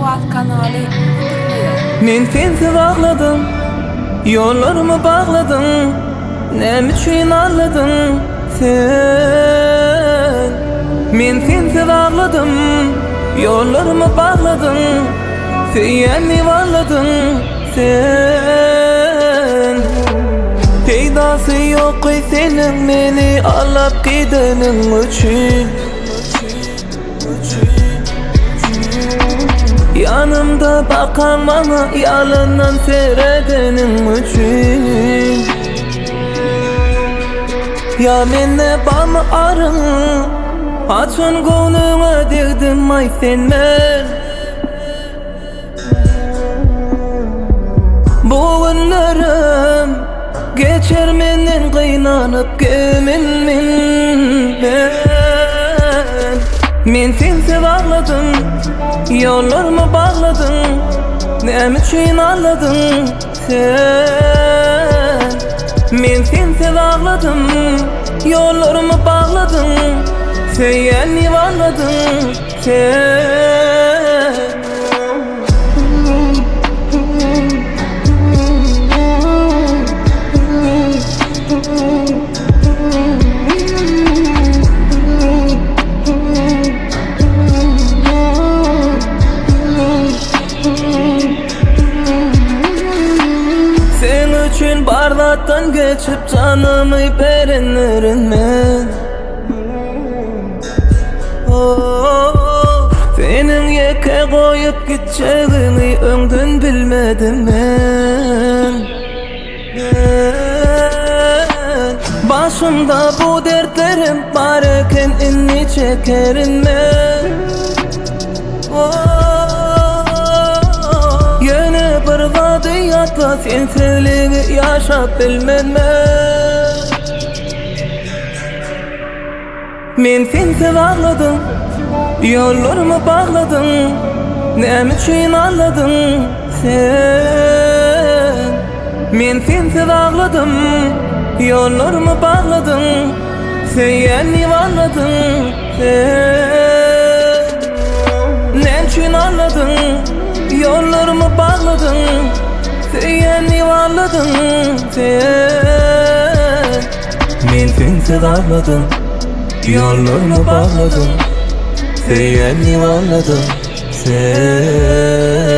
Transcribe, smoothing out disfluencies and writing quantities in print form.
Awaz kanaly. Men sensiz ağladım, yollarımı bağladım. Ne üçün ağladın sen? Men sensiz ağladım, yollarımı bağladım. Seni varladın sen. Peydası yok senin beni alıp gidenin üçün. Yanımda bakan bana yalandan seyredenin üçün. Ya menne bana arın, açın konuğa dedim ay sen men. Bu günlerim geçer menden kıynanıp geminmin. Men sensiz ağladım, yollarımı bağladım. Ne üçün ağladın sen? Men sensiz ağladım, yollarımı bağladım. Seni varladın sen. Üçün bardaktan geçip canımı berenlerin men. Senin yeke koyup gideceğini önden bilmedim ben. Başımda bu dertlerim varken inni çekerim ben. Yine bir vadiyatla sensizliği yaşap bilmem ben. Men sensiz ağladım, yollarımı bağladım. Ne üçün ağladın sen? Men sensiz ağladım, yollarımı bağladım. Seni varladın sen. Ne üçün ağladın, yollarımı bağladın. Seni varladın sen. Men sensiz ağladım, yollarımı bağladım. Seni varladın sen.